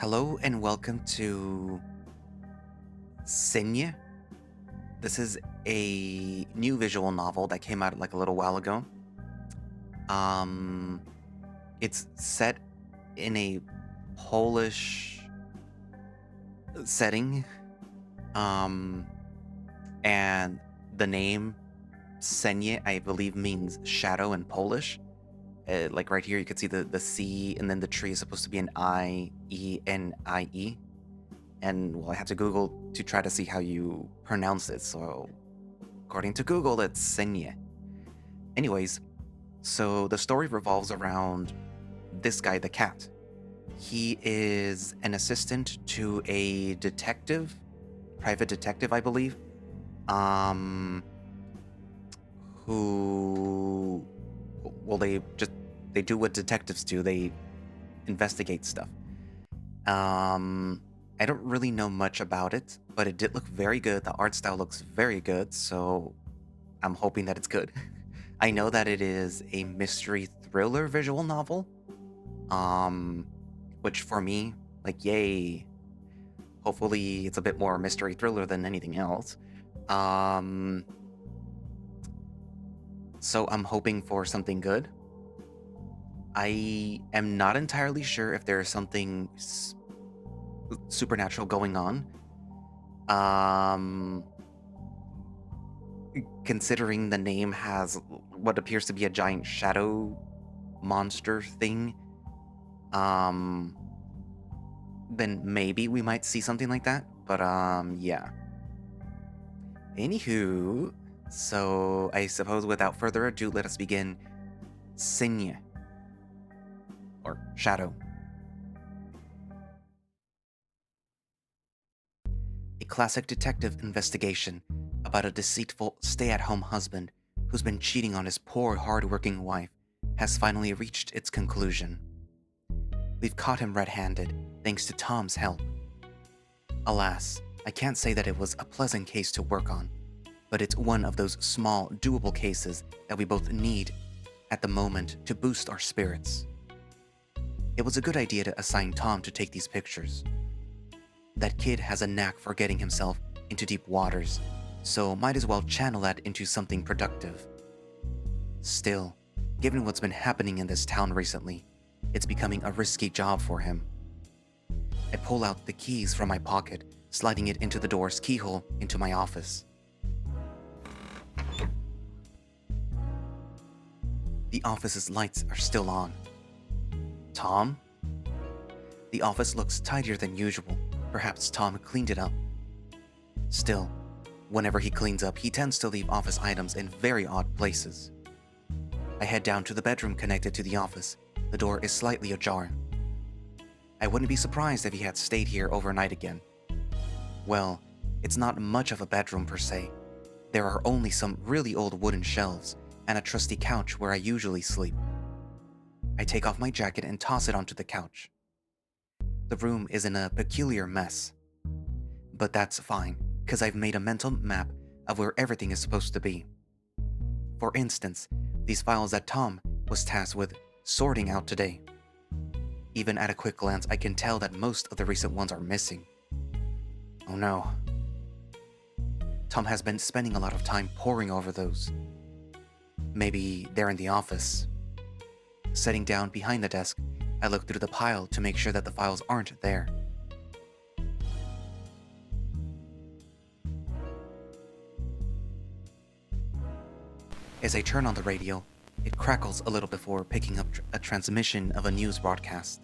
Hello and welcome to Cienie. This is a new visual novel that came out like a little while ago. Um, it's set in a Polish setting. Um, and the name Cienie, I believe, means shadow in Polish. Like right here, you can see the C, and then the tree is supposed to be an Ienie. And well, I had to Google to try to see how you pronounce it. So, according to Google, it's Cienie. Anyways, so the story revolves around this guy, the cat. He is an assistant to a detective, private detective, I believe, um, who, well, they do what detectives do. They investigate stuff. I don't really know much about it, but it did look very good. The art style looks very good, so I'm hoping that it's good. I know that it is a mystery thriller visual novel, which for me, like, yay. Hopefully, it's a bit more mystery thriller than anything else. So I'm hoping for something good. I am not entirely sure if there's something supernatural going on. Considering the name has what appears to be a giant shadow monster thing, then maybe we might see something like that. But yeah. Anywho, so I suppose without further ado, let us begin Cienie, or Shadow. A classic detective investigation about a deceitful stay-at-home husband who's been cheating on his poor, hard-working wife has finally reached its conclusion. We've caught him red-handed, thanks to Tom's help. Alas, I can't say that it was a pleasant case to work on, but it's one of those small, doable cases that we both need at the moment to boost our spirits. It was a good idea to assign Tom to take these pictures. That kid has a knack for getting himself into deep waters, so might as well channel that into something productive. Still, given what's been happening in this town recently, it's becoming a risky job for him. I pull out the keys from my pocket, sliding it into the door's keyhole into my office. The office's lights are still on. Tom? The office looks tidier than usual. Perhaps Tom cleaned it up. Still, whenever he cleans up, he tends to leave office items in very odd places. I head down to the bedroom connected to the office. The door is slightly ajar. I wouldn't be surprised if he had stayed here overnight again. Well, it's not much of a bedroom per se. There are only some really old wooden shelves and a trusty couch where I usually sleep. I take off my jacket and toss it onto the couch. The room is in a peculiar mess. But that's fine, because I've made a mental map of where everything is supposed to be. For instance, these files that Tom was tasked with sorting out today. Even at a quick glance, I can tell that most of the recent ones are missing. Oh no. Tom has been spending a lot of time poring over those. Maybe they're in the office. Sitting down behind the desk, I look through the pile to make sure that the files aren't there. As I turn on the radio, it crackles a little before picking up a transmission of a news broadcast.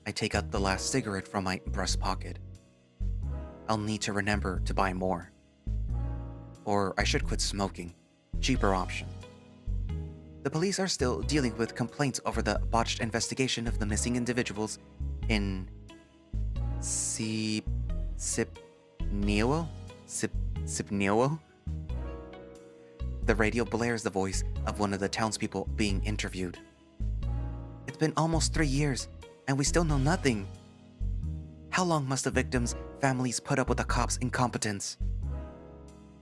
I take out the last cigarette from my breast pocket. I'll need to remember to buy more. Or I should quit smoking. Cheaper option. The police are still dealing with complaints over the botched investigation of the missing individuals in Sipniowo? Sipniowo? The radio blares the voice of one of the townspeople being interviewed. It's been almost 3 years, and we still know nothing. How long must the victims' families put up with the cops' incompetence?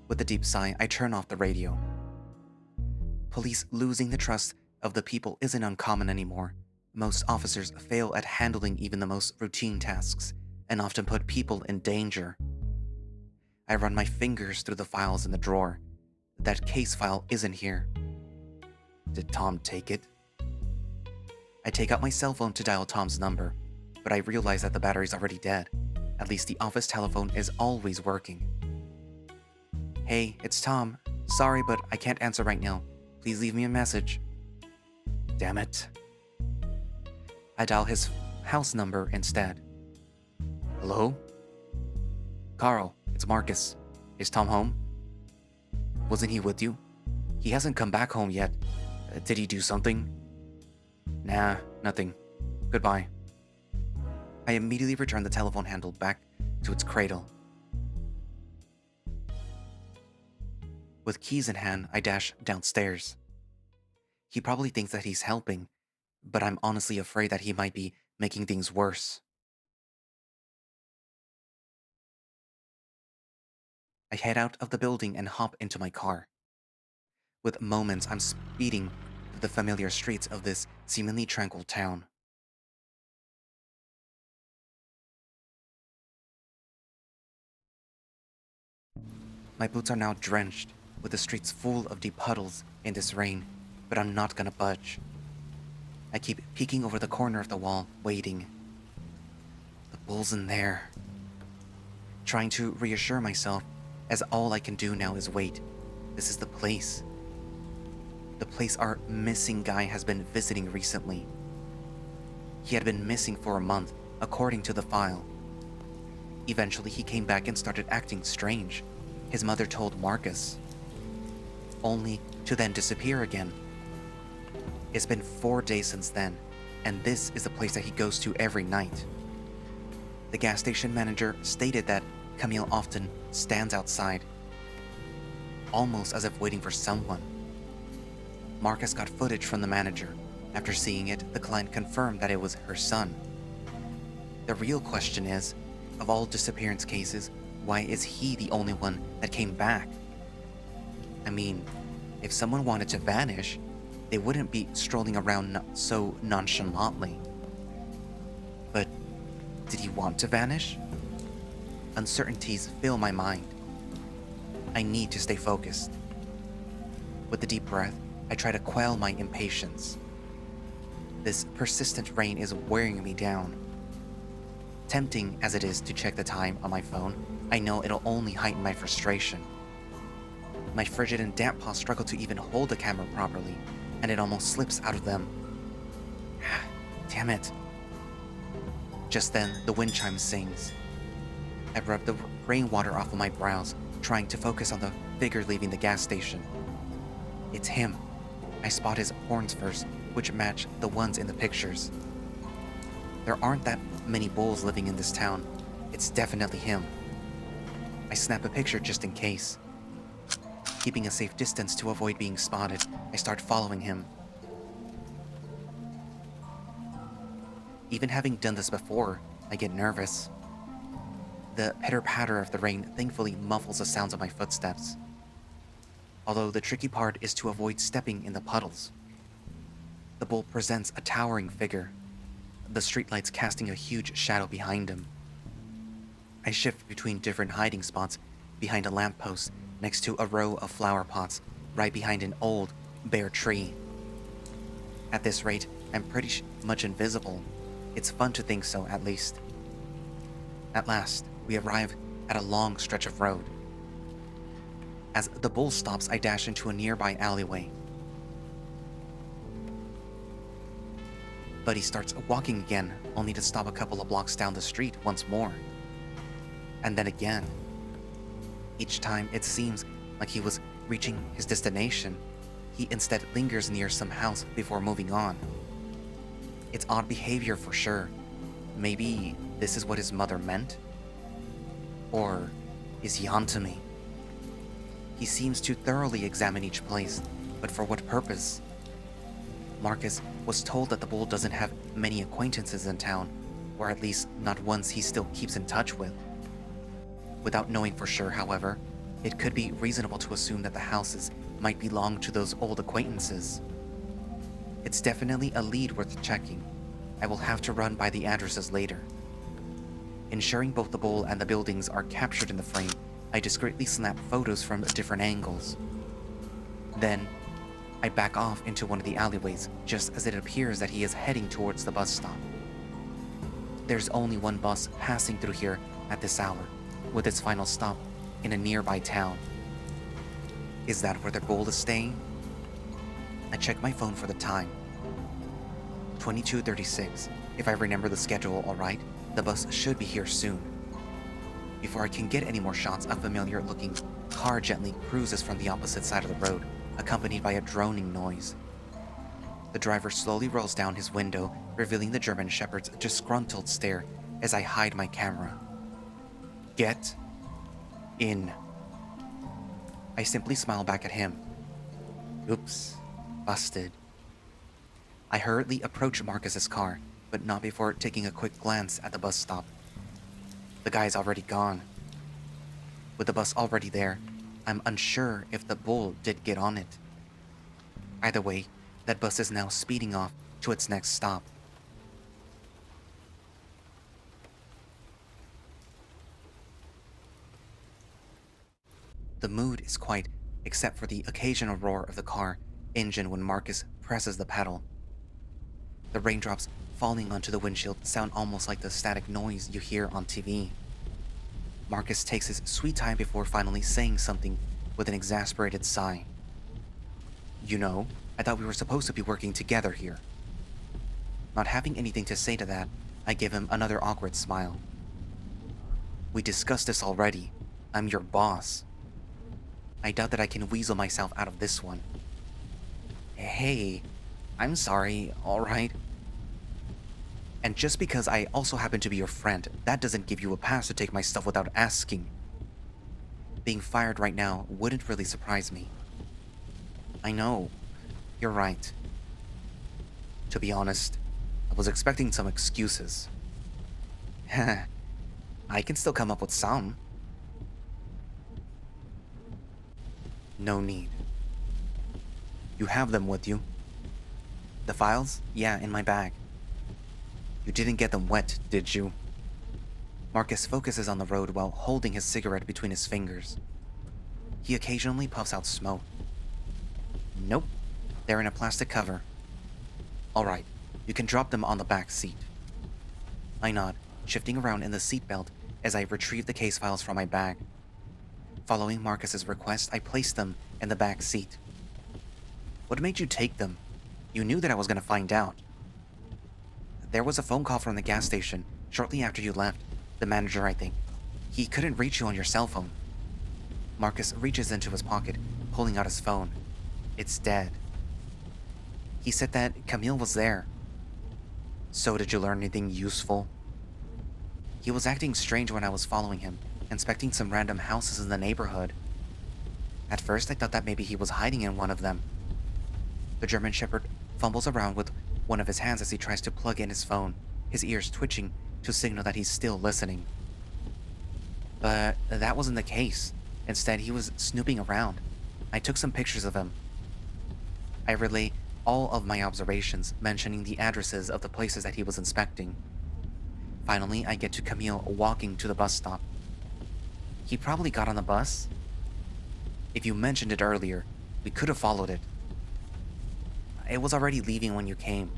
With a deep sigh, I turn off the radio. Police losing the trust of the people isn't uncommon anymore, Most officers fail at handling even the most routine tasks and often put people in danger. I run my fingers through the files in the drawer. That case file isn't here. Did Tom take it? I take out my cell phone to dial Tom's number, but I realize that the battery's already dead. At least the office telephone is always working. Hey, it's Tom. Sorry, but I can't answer right now. Please leave me a message. Damn it. I dial his house number instead. Hello? Carl, it's Markus. Is Tom home? Wasn't he with you? He hasn't come back home yet. Did he do something? Nah, nothing. Goodbye. I immediately return the telephone handle back to its cradle. With keys in hand, I dash downstairs. He probably thinks that he's helping, but I'm honestly afraid that he might be making things worse. I head out of the building and hop into my car. With moments, I'm speeding through the familiar streets of this seemingly tranquil town. My boots are now drenched, with the streets full of deep puddles in this rain, but I'm not gonna budge. I keep peeking over the corner of the wall, waiting. The bull's in there. Trying to reassure myself, as all I can do now is wait. This is the place. The place our missing guy has been visiting recently. He had been missing for a month, according to the file. Eventually, he came back and started acting strange. His mother told Markus, only to then disappear again. It's been 4 days since then, and this is the place that he goes to every night. The gas station manager stated that Camille often stands outside, almost as if waiting for someone. Markus got footage from the manager. After seeing it, the client confirmed that it was her son. The real question is, of all disappearance cases, why is he the only one that came back? I mean, if someone wanted to vanish, they wouldn't be strolling around so nonchalantly. But did he want to vanish? Uncertainties fill my mind. I need to stay focused. With a deep breath, I try to quell my impatience. This persistent rain is wearing me down. Tempting as it is to check the time on my phone, I know it'll only heighten my frustration. My frigid and damp paws struggle to even hold the camera properly, and it almost slips out of them. Damn it. Just then, the wind chime sings. I rub the rainwater off of my brows, trying to focus on the figure leaving the gas station. It's him. I spot his horns first, which match the ones in the pictures. There aren't that many bulls living in this town. It's definitely him. I snap a picture just in case. Keeping a safe distance to avoid being spotted, I start following him. Even having done this before, I get nervous. The pitter-patter of the rain thankfully muffles the sounds of my footsteps. Although the tricky part is to avoid stepping in the puddles. The bull presents a towering figure, the streetlights casting a huge shadow behind him. I shift between different hiding spots behind a lamppost next to a row of flower pots right behind an old, bare tree. At this rate, I'm pretty much invisible. It's fun to think so, at least. At last, we arrive at a long stretch of road. As the bull stops, I dash into a nearby alleyway. But he starts walking again, only to stop a couple of blocks down the street once more. And then again. Each time, it seems like he was reaching his destination. He instead lingers near some house before moving on. It's odd behavior for sure. Maybe this is what his mother meant? Or is he onto me? He seems to thoroughly examine each place, but for what purpose? Markus was told that the bull doesn't have many acquaintances in town, or at least not ones he still keeps in touch with. Without knowing for sure, however, it could be reasonable to assume that the houses might belong to those old acquaintances. It's definitely a lead worth checking, I will have to run by the addresses later. Ensuring both the bowl and the buildings are captured in the frame, I discreetly snap photos from different angles. Then, I back off into one of the alleyways just as it appears that he is heading towards the bus stop. There's only one bus passing through here at this hour, with its final stop in a nearby town. Is that where their goal is staying? I check my phone for the time. 22:36. If I remember the schedule alright, the bus should be here soon. Before I can get any more shots, a familiar-looking car gently cruises from the opposite side of the road, accompanied by a droning noise. The driver slowly rolls down his window, revealing the German Shepherd's disgruntled stare as I hide my camera. Get in. I simply smile back at him. Oops, busted. I hurriedly approach Markus's car, but not before taking a quick glance at the bus stop. The guy's already gone. With the bus already there, I'm unsure if the bull did get on it. Either way, that bus is now speeding off to its next stop. The mood is quiet, except for the occasional roar of the car engine when Markus presses the pedal. The raindrops falling onto the windshield sound almost like the static noise you hear on TV. Markus takes his sweet time before finally saying something with an exasperated sigh. You know, I thought we were supposed to be working together here. Not having anything to say to that, I give him another awkward smile. We discussed this already. I'm your boss. I doubt that I can weasel myself out of this one. Hey, I'm sorry, alright? And just because I also happen to be your friend, that doesn't give you a pass to take my stuff without asking. Being fired right now wouldn't really surprise me. I know, you're right. To be honest, I was expecting some excuses. I can still come up with some. No need. You have them with you. The files? Yeah, in my bag. You didn't get them wet, did you? Markus focuses on the road while holding his cigarette between his fingers. He occasionally puffs out smoke. Nope, they're in a plastic cover. Alright, you can drop them on the back seat. I nod, shifting around in the seatbelt as I retrieve the case files from my bag. Following Markus's request, I place them in the back seat. What made you take them? You knew that I was going to find out. There was a phone call from the gas station shortly after you left. The manager, I think. He couldn't reach you on your cell phone. Markus reaches into his pocket, pulling out his phone. It's dead. He said that Camille was there. So did you learn anything useful? He was acting strange when I was following him, inspecting some random houses in the neighborhood. At first, I thought that maybe he was hiding in one of them. The German Shepherd fumbles around with one of his hands as he tries to plug in his phone, his ears twitching to signal that he's still listening. But that wasn't the case. Instead, he was snooping around. I took some pictures of him. I relay all of my observations, mentioning the addresses of the places that he was inspecting. Finally, I get to Camille walking to the bus stop. He probably got on the bus. If you mentioned it earlier, we could have followed it. It was already leaving when you came.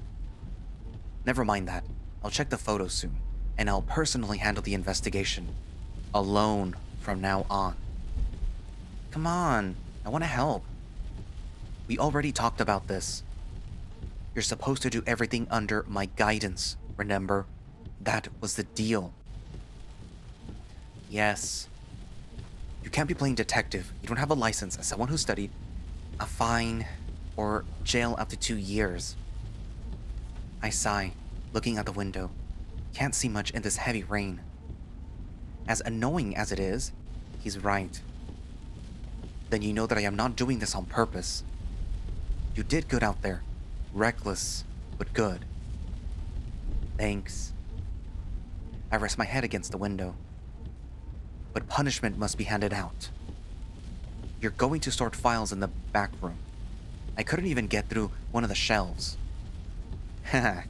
Never mind that. I'll check the photos soon, and I'll personally handle the investigation. Alone from now on. Come on, I want to help. We already talked about this. You're supposed to do everything under my guidance, remember? That was the deal. Yes. You can't be playing detective. You don't have a license as someone who studied. A fine or jail up to 2 years. I sigh, looking out the window. Can't see much in this heavy rain. As annoying as it is, he's right. Then you know that I am not doing this on purpose. You did good out there. Reckless, but good. Thanks. I rest my head against the window. But punishment must be handed out. You're going to sort files in the back room. I couldn't even get through one of the shelves. Haha.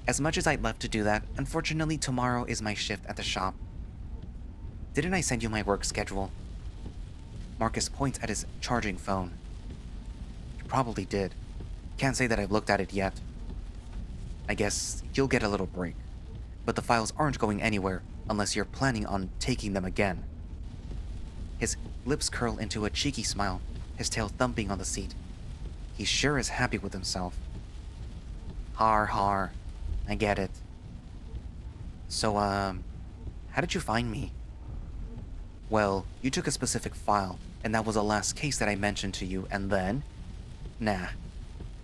As much as I'd love to do that, unfortunately tomorrow is my shift at the shop. Didn't I send you my work schedule? Markus points at his charging phone. You probably did. Can't say that I've looked at it yet. I guess you'll get a little break. But the files aren't going anywhere unless you're planning on taking them again. His lips curl into a cheeky smile, his tail thumping on the seat. He sure is happy with himself. Har har. I get it. So, how did you find me? Well, you took a specific file, and that was the last case that I mentioned to you, and then... Nah.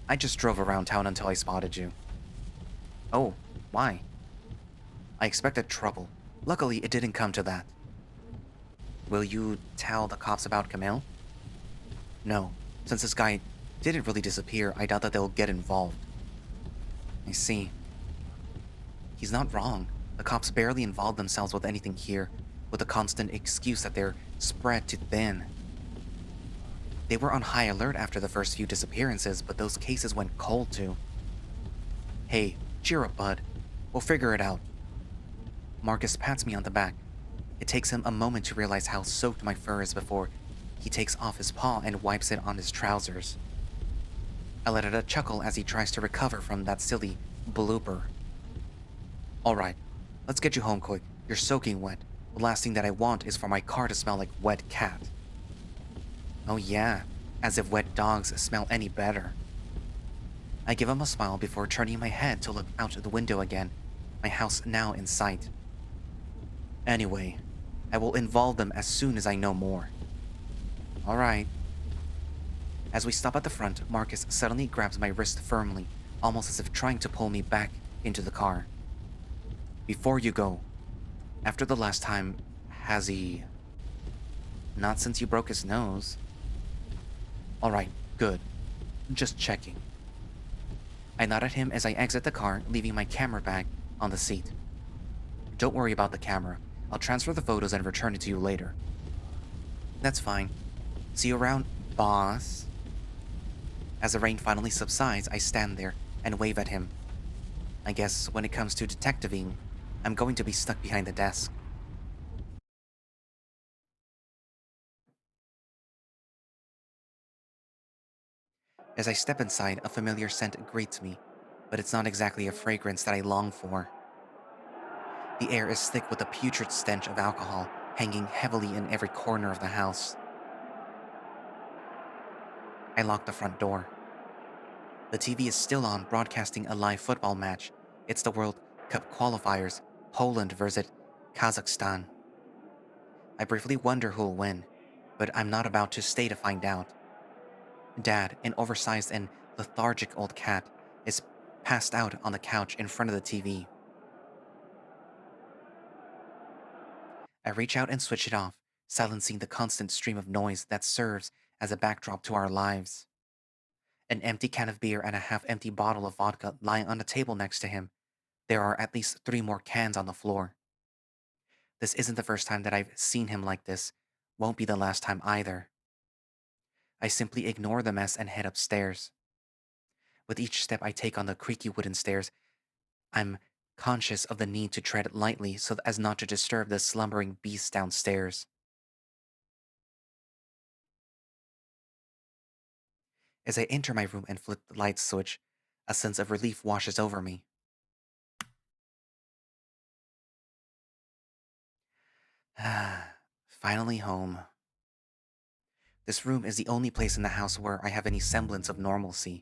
I just drove around town until I spotted you. Oh, why? I expected trouble. Luckily, it didn't come to that. Will you tell the cops about Camille? No. Since this guy didn't really disappear, I doubt that they'll get involved. I see. He's not wrong. The cops barely involve themselves with anything here, with the constant excuse that they're spread too thin. They were on high alert after the first few disappearances, but those cases went cold too. Hey, cheer up, bud. We'll figure it out. Markus pats me on the back. It takes him a moment to realize how soaked my fur is before he takes off his paw and wipes it on his trousers. I let out a chuckle as he tries to recover from that silly blooper. Alright, let's get you home quick. You're soaking wet. The last thing that I want is for my car to smell like wet cat. Oh yeah, as if wet dogs smell any better. I give him a smile before turning my head to look out the window again, my house now in sight. Anyway, I will involve them as soon as I know more. Alright. As we stop at the front, Markus suddenly grabs my wrist firmly, almost as if trying to pull me back into the car. Before you go, after the last time, has he... Not since you broke his nose. Alright, good. Just checking. I nod at him as I exit the car, leaving my camera bag on the seat. Don't worry about the camera. I'll transfer the photos and return it to you later. That's fine. See you around, boss. As the rain finally subsides, I stand there and wave at him. I guess when it comes to detectiving, I'm going to be stuck behind the desk. As I step inside, a familiar scent greets me, but it's not exactly a fragrance that I long for. The air is thick with a putrid stench of alcohol, hanging heavily in every corner of the house. I lock the front door. The TV is still on, broadcasting a live football match. It's the World Cup qualifiers, Poland versus Kazakhstan. I briefly wonder who'll win, but I'm not about to stay to find out. Dad, an oversized and lethargic old cat, is passed out on the couch in front of the TV. I reach out and switch it off, silencing the constant stream of noise that serves as a backdrop to our lives. An empty can of beer and a half-empty bottle of vodka lying on the table next to him. There are at least 3 more cans on the floor. This isn't the first time that I've seen him like this. Won't be the last time either. I simply ignore the mess and head upstairs. With each step I take on the creaky wooden stairs, I'm conscious of the need to tread lightly so as not to disturb the slumbering beast downstairs. As I enter my room and flip the light switch, a sense of relief washes over me. Finally home. This room is the only place in the house where I have any semblance of normalcy.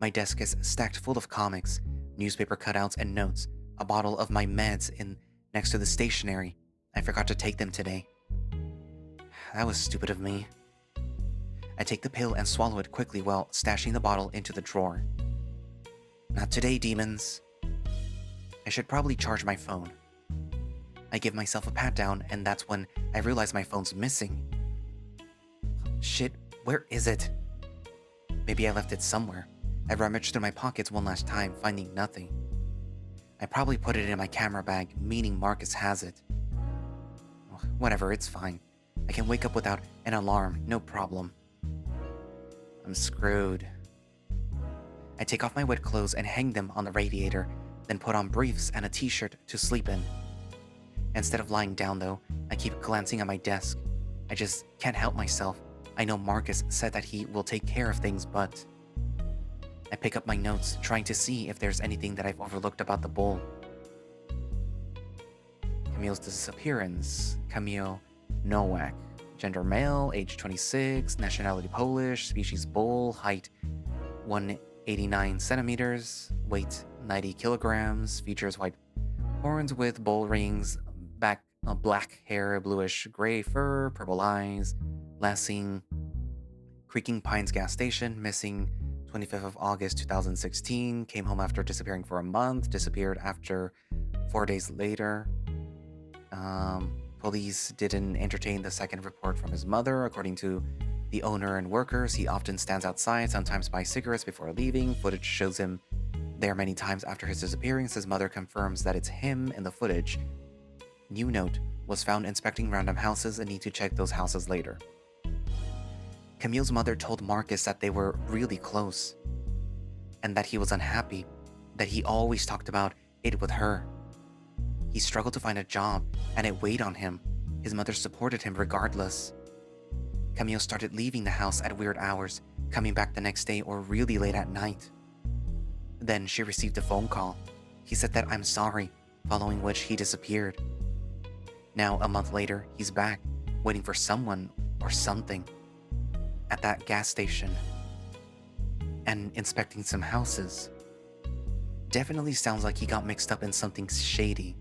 My desk is stacked full of comics, newspaper cutouts and notes, a bottle of my meds in next to the stationery. I forgot to take them today. That was stupid of me. I take the pill and swallow it quickly while stashing the bottle into the drawer. Not today, demons. I should probably charge my phone. I give myself a pat down, and that's when I realize my phone's missing. Shit, where is it? Maybe I left it somewhere. I rummaged through my pockets one last time, finding nothing. I probably put it in my camera bag, meaning Markus has it. Whatever, it's fine. I can wake up without an alarm, no problem. I'm screwed. I take off my wet clothes and hang them on the radiator, then put on briefs and a t-shirt to sleep in. Instead of lying down though, I keep glancing at my desk. I just can't help myself. I know Markus said that he will take care of things, but... I pick up my notes, trying to see if there's anything that I've overlooked about the bull. Camille's disappearance. Camille Nowak. Gender male, age 26, nationality Polish, species bull, height 189 centimeters, weight 90 kilograms, features white horns with bull rings, black hair, bluish gray fur, purple eyes, last seen Creaking Pines gas station, missing 25th of August 2016, came home after disappearing for a month, disappeared after 4 days later. Police didn't entertain the second report from his mother. According to the owner and workers, he often stands outside, sometimes buys cigarettes before leaving. Footage shows him there many times after his disappearance. His mother confirms that it's him in the footage. New note, was found inspecting random houses and need to check those houses later. Camille's mother told Markus that they were really close and that he was unhappy, that he always talked about it with her. He struggled to find a job and it weighed on him. His mother supported him regardless. Camille started leaving the house at weird hours, coming back the next day or really late at night. Then she received a phone call. He said that I'm sorry, following which he disappeared. Now, a month later, he's back, waiting for someone or something at that gas station and inspecting some houses. Definitely sounds like he got mixed up in something shady.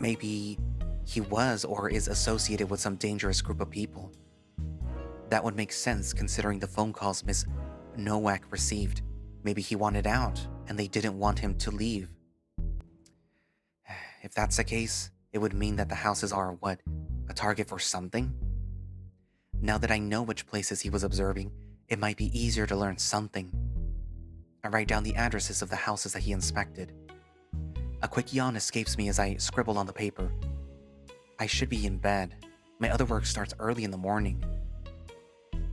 Maybe he was or is associated with some dangerous group of people. That would make sense considering the phone calls Miss Nowak received. Maybe he wanted out and they didn't want him to leave. If that's the case, it would mean that the houses are, a target for something? Now that I know which places he was observing, it might be easier to learn something. I write down the addresses of the houses that he inspected. A quick yawn escapes me as I scribble on the paper. I should be in bed. My other work starts early in the morning.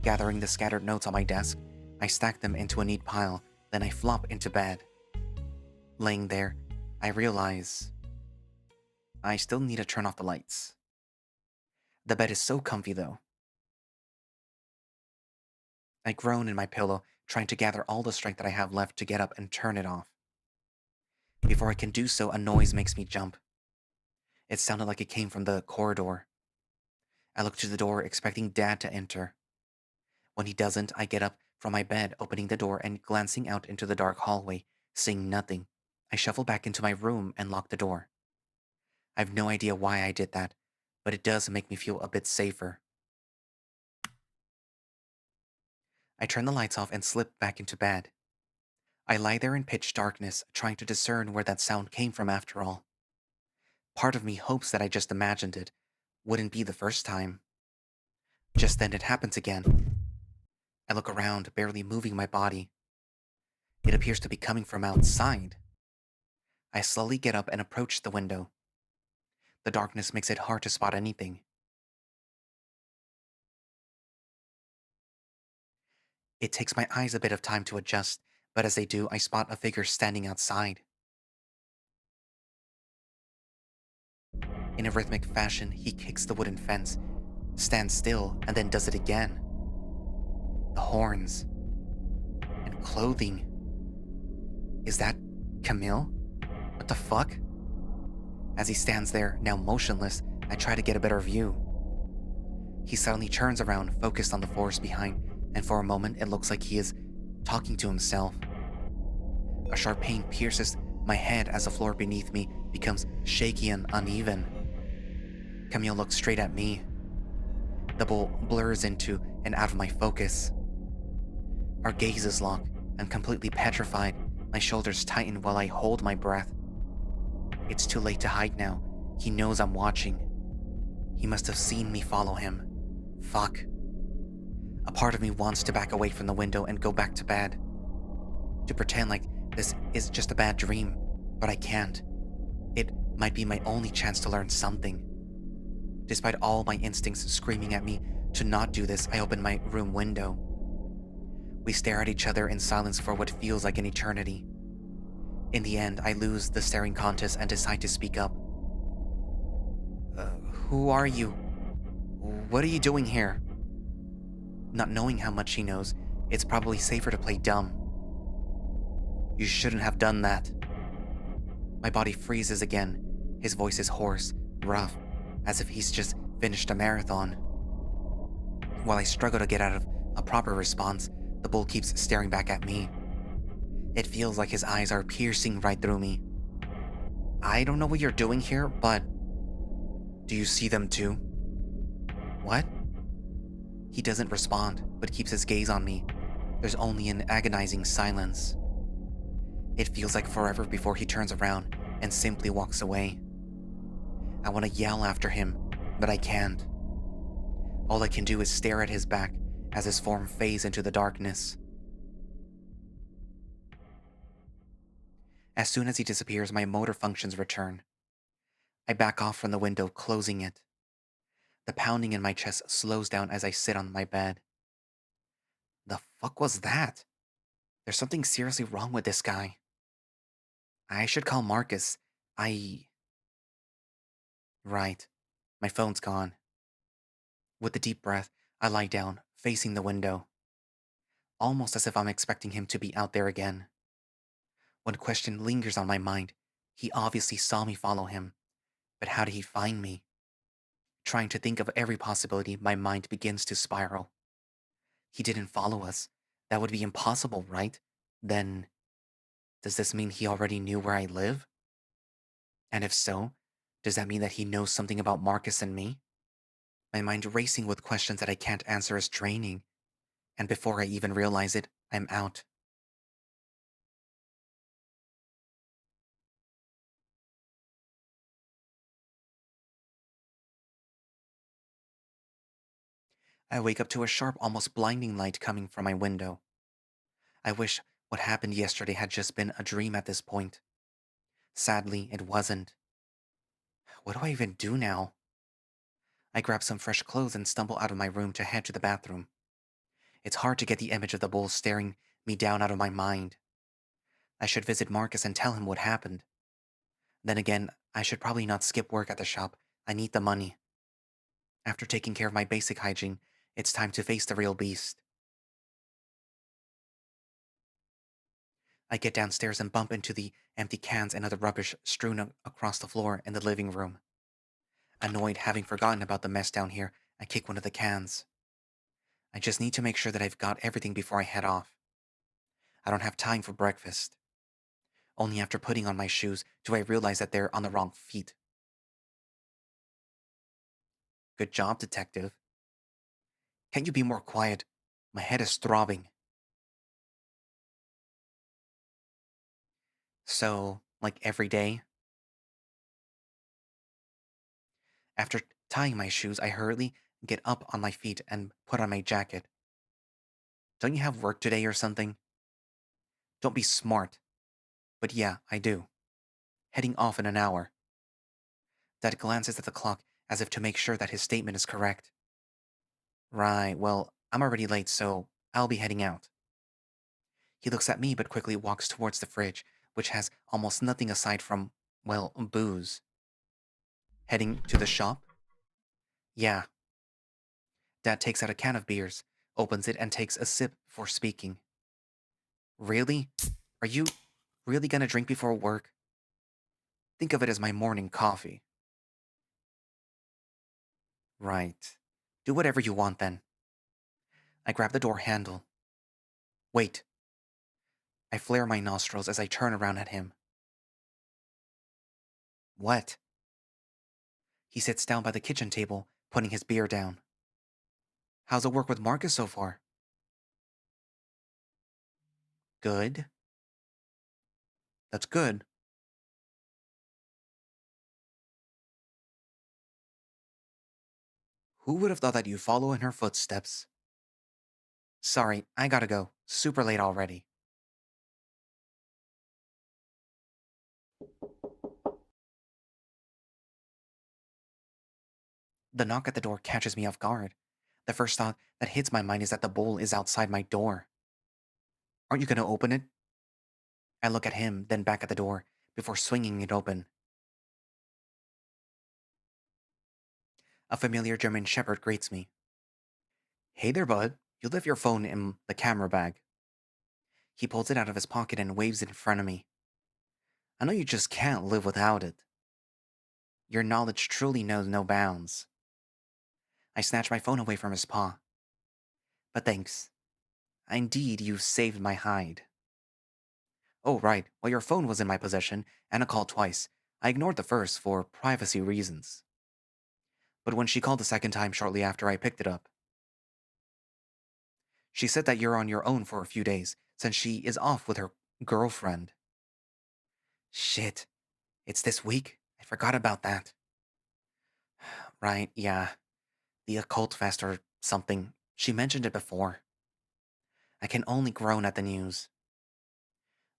Gathering the scattered notes on my desk, I stack them into a neat pile, then I flop into bed. Laying there, I realize I still need to turn off the lights. The bed is so comfy though. I groan in my pillow, trying to gather all the strength that I have left to get up and turn it off. Before I can do so, a noise makes me jump. It sounded like it came from the corridor. I look to the door, expecting Dad to enter. When he doesn't, I get up from my bed, opening the door and glancing out into the dark hallway, seeing nothing. I shuffle back into my room and lock the door. I have no idea why I did that, but it does make me feel a bit safer. I turn the lights off and slip back into bed. I lie there in pitch darkness, trying to discern where that sound came from after all. Part of me hopes that I just imagined it. Wouldn't be the first time. Just then it happens again. I look around, barely moving my body. It appears to be coming from outside. I slowly get up and approach the window. The darkness makes it hard to spot anything. It takes my eyes a bit of time to adjust, but as they do, I spot a figure standing outside. In a rhythmic fashion, he kicks the wooden fence, stands still, and then does it again. The horns and clothing. Is that Camille? What the fuck? As he stands there, now motionless, I try to get a better view. He suddenly turns around, focused on the forest behind, and for a moment it looks like he is talking to himself. A sharp pain pierces my head as the floor beneath me becomes shaky and uneven. Camille looks straight at me. The bull blurs into and out of my focus. Our gazes lock. I'm completely petrified. My shoulders tighten while I hold my breath. It's too late to hide now. He knows I'm watching. He must have seen me follow him. Fuck. A part of me wants to back away from the window and go back to bed. To pretend like this is just a bad dream, but I can't. It might be my only chance to learn something. Despite all my instincts screaming at me to not do this, I open my room window. We stare at each other in silence for what feels like an eternity. In the end, I lose the staring contest and decide to speak up. Uh, who are you? What are you doing here? Not knowing how much he knows, it's probably safer to play dumb. You shouldn't have done that. My body freezes again. His voice is hoarse, rough, as if he's just finished a marathon. While I struggle to get out of a proper response, the bull keeps staring back at me. It feels like his eyes are piercing right through me. I don't know what you're doing here, but do you see them too? What? He doesn't respond, but keeps his gaze on me. There's only an agonizing silence. It feels like forever before he turns around and simply walks away. I want to yell after him, but I can't. All I can do is stare at his back as his form fades into the darkness. As soon as he disappears, my motor functions return. I back off from the window, closing it. The pounding in my chest slows down as I sit on my bed. The fuck was that? There's something seriously wrong with this guy. I should call Markus. I. Right. My phone's gone. With a deep breath, I lie down, facing the window, almost as if I'm expecting him to be out there again. One question lingers on my mind. He obviously saw me follow him, but how did he find me? Trying to think of every possibility, my mind begins to spiral. He didn't follow us. That would be impossible, right? Then, does this mean he already knew where I live? And if so, does that mean that he knows something about Markus and me? My mind racing with questions that I can't answer is draining, and before I even realize it, I'm out. I wake up to a sharp, almost blinding light coming from my window. I wish what happened yesterday had just been a dream at this point. Sadly, it wasn't. What do I even do now? I grab some fresh clothes and stumble out of my room to head to the bathroom. It's hard to get the image of the bull staring me down out of my mind. I should visit Markus and tell him what happened. Then again, I should probably not skip work at the shop. I need the money. After taking care of my basic hygiene, it's time to face the real beast. I get downstairs and bump into the empty cans and other rubbish strewn across the floor in the living room. Annoyed, having forgotten about the mess down here, I kick one of the cans. I just need to make sure that I've got everything before I head off. I don't have time for breakfast. Only after putting on my shoes do I realize that they're on the wrong feet. Good job, detective. Can't you be more quiet? My head is throbbing. So, like every day? After tying my shoes, I hurriedly get up on my feet and put on my jacket. Don't you have work today or something? Don't be smart. But yeah, I do. Heading off in an hour. Dad glances at the clock as if to make sure that his statement is correct. Right, well, I'm already late, so I'll be heading out. He looks at me but quickly walks towards the fridge, which has almost nothing aside from, well, booze. Heading to the shop? Yeah. Dad takes out a can of beers, opens it, and takes a sip before speaking. Really? Are you really gonna drink before work? Think of it as my morning coffee. Right. Do whatever you want then. I grab the door handle. Wait. I flare my nostrils as I turn around at him. What? He sits down by the kitchen table, putting his beer down. How's it work with Marcus so far? Good. That's good. Who would have thought that you follow in her footsteps? Sorry, I gotta go. Super late already. The knock at the door catches me off guard. The first thought that hits my mind is that the bull is outside my door. Aren't you gonna open it? I look at him, then back at the door, before swinging it open. A familiar German shepherd greets me. Hey there, bud. You left your phone in the camera bag. He pulls it out of his pocket and waves it in front of me. I know you just can't live without it. Your knowledge truly knows no bounds. I snatch my phone away from his paw. But thanks. Indeed, you saved my hide. Oh, right. Well, your phone was in my possession, and I called twice. I ignored the first for privacy reasons. But when she called the second time shortly after, I picked it up. She said that you're on your own for a few days, since she is off with her girlfriend. Shit. It's this week? I forgot about that. Right, yeah. The occult fest or something. She mentioned it before. I can only groan at the news.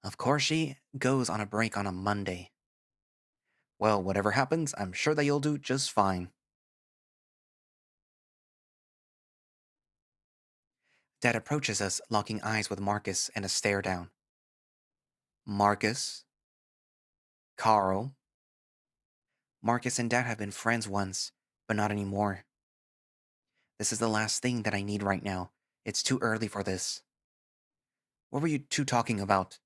Of course, she goes on a break on a Monday. Well, whatever happens, I'm sure that you'll do just fine. Dad approaches us, locking eyes with Markus and a stare down. Markus? Carl? Markus and Dad have been friends once, but not anymore. This is the last thing that I need right now. It's too early for this. What were you two talking about?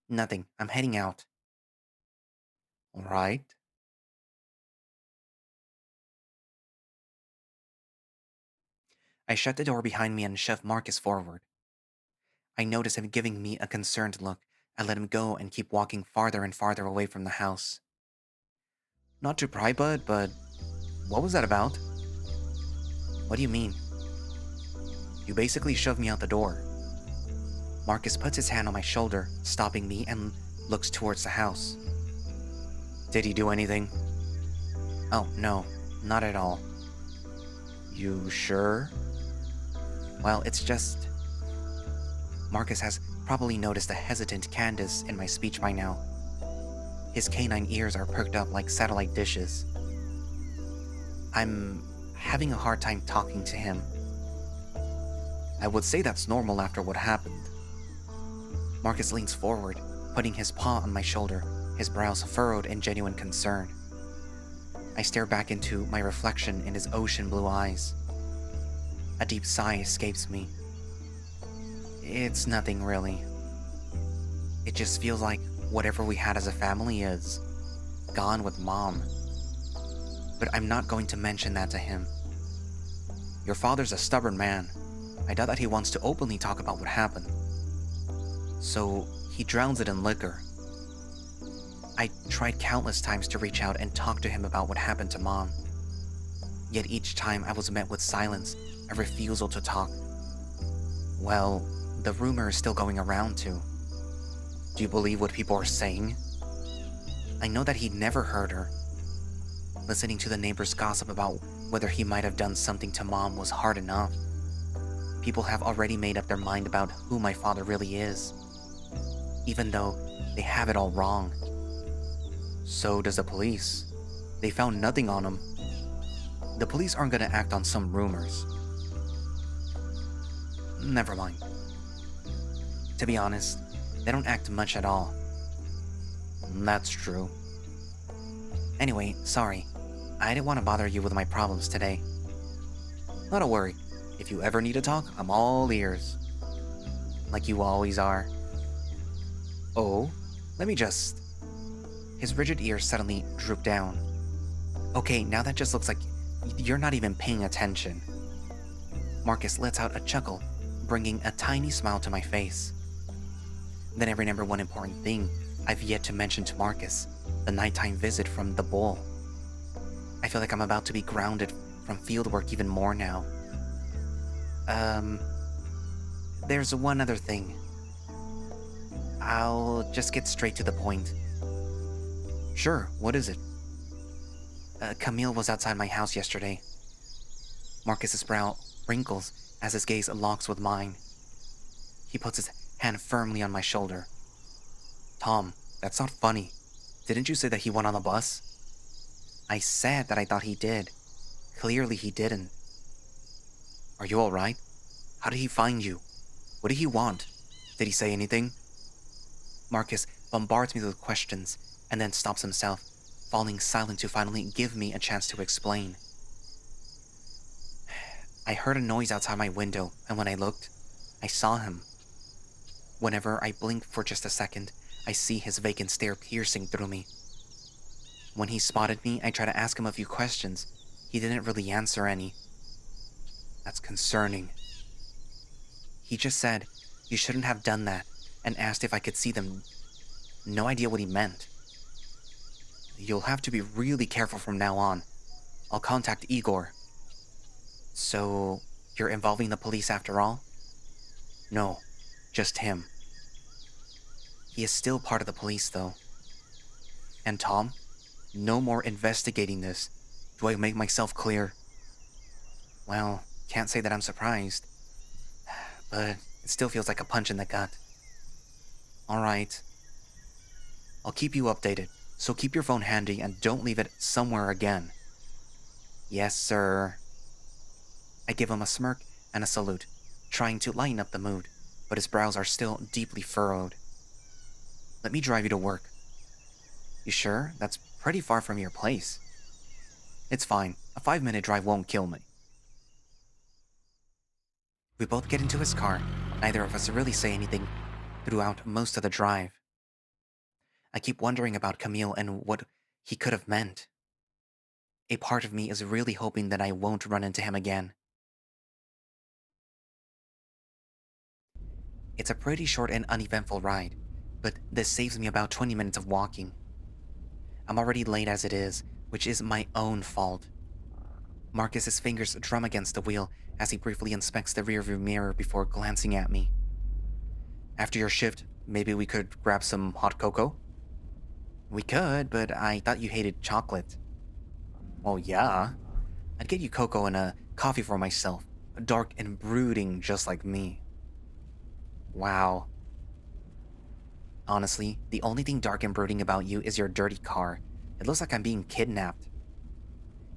Nothing. I'm heading out. All right. I shut the door behind me and shove Markus forward. I notice him giving me a concerned look. I let him go and keep walking farther and farther away from the house. Not to pry, bud, but what was that about? What do you mean? You basically shoved me out the door. Markus puts his hand on my shoulder, stopping me, and looks towards the house. Did he do anything? Oh, no, not at all. You sure? Well, it's just... Markus has probably noticed the hesitant Candace in my speech by now. His canine ears are perked up like satellite dishes. I'm having a hard time talking to him. I would say that's normal after what happened. Markus leans forward, putting his paw on my shoulder, his brows furrowed in genuine concern. I stare back into my reflection in his ocean blue eyes. A deep sigh escapes me. It's nothing really. It just feels like whatever we had as a family is gone with Mom. But I'm not going to mention that to him. Your father's a stubborn man. I doubt that he wants to openly talk about what happened. So he drowns it in liquor. I tried countless times to reach out and talk to him about what happened to Mom. Yet each time I was met with silence, a refusal to talk. Well, the rumor is still going around too. Do you believe what people are saying? I know that he'd never hurt her. Listening to the neighbors gossip about whether he might have done something to Mom was hard enough. People have already made up their mind about who my father really is, even though they have it all wrong. So does the police. They found nothing on him. The police aren't gonna act on some rumors. Never mind. To be honest, they don't act much at all. That's true. Anyway, sorry. I didn't want to bother you with my problems today. Not a worry. If you ever need to talk, I'm all ears. Like you always are. Oh, let me just... His rigid ears suddenly droop down. Okay, now that just looks like you're not even paying attention. Markus lets out a chuckle, bringing a tiny smile to my face. Then I remember one important thing I've yet to mention to Markus, the nighttime visit from the bull. I feel like I'm about to be grounded from fieldwork even more now. There's one other thing. I'll just get straight to the point. Sure, what is it? Camille was outside my house yesterday. Marcus's brow wrinkles as his gaze locks with mine. He puts his hand firmly on my shoulder. Tom, that's not funny. Didn't you say that he went on the bus? I said that I thought he did. Clearly he didn't. Are you alright? How did he find you? What did he want? Did he say anything? Markus bombards me with questions and then stops himself, falling silent to finally give me a chance to explain. I heard a noise outside my window, and when I looked, I saw him. Whenever I blink for just a second, I see his vacant stare piercing through me. When he spotted me, I tried to ask him a few questions. He didn't really answer any. That's concerning. He just said, "You shouldn't have done that," and asked if I could see them. No idea what he meant. "You'll have to be really careful from now on. I'll contact Igor." "So, you're involving the police after all?" "No, just him. He is still part of the police, though." "And Tom? No more investigating this. Do I make myself clear?" "Well, can't say that I'm surprised, but it still feels like a punch in the gut." "All right. I'll keep you updated, so keep your phone handy and don't leave it somewhere again." "Yes, sir." I give him a smirk and a salute, trying to lighten up the mood, but his brows are still deeply furrowed. "Let me drive you to work." "You sure? That's pretty far from your place." "It's fine. A 5-minute drive won't kill me." We both get into his car. Neither of us really say anything throughout most of the drive. I keep wondering about Camille and what he could have meant. A part of me is really hoping that I won't run into him again. It's a pretty short and uneventful ride, but this saves me about 20 minutes of walking. I'm already late as it is, which is my own fault. Marcus's fingers drum against the wheel as he briefly inspects the rearview mirror before glancing at me. "After your shift, maybe we could grab some hot cocoa?" "We could, but I thought you hated chocolate." "Well, yeah. I'd get you cocoa and a coffee for myself, dark and brooding just like me." "Wow. Honestly, the only thing dark and brooding about you is your dirty car. It looks like I'm being kidnapped."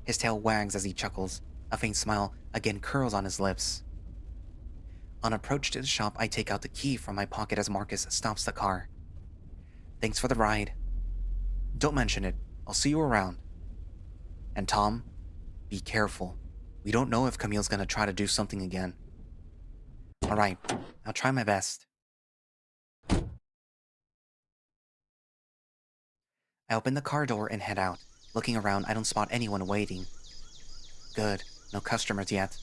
His tail wags as he chuckles. A faint smile again curls on his lips. On approach to the shop, I take out the key from my pocket as Markus stops the car. "Thanks for the ride." "Don't mention it. I'll see you around." "And Tom, be careful. We don't know if Camille's gonna try to do something again." "Alright, I'll try my best." I open the car door and head out. Looking around, I don't spot anyone waiting. Good, no customers yet.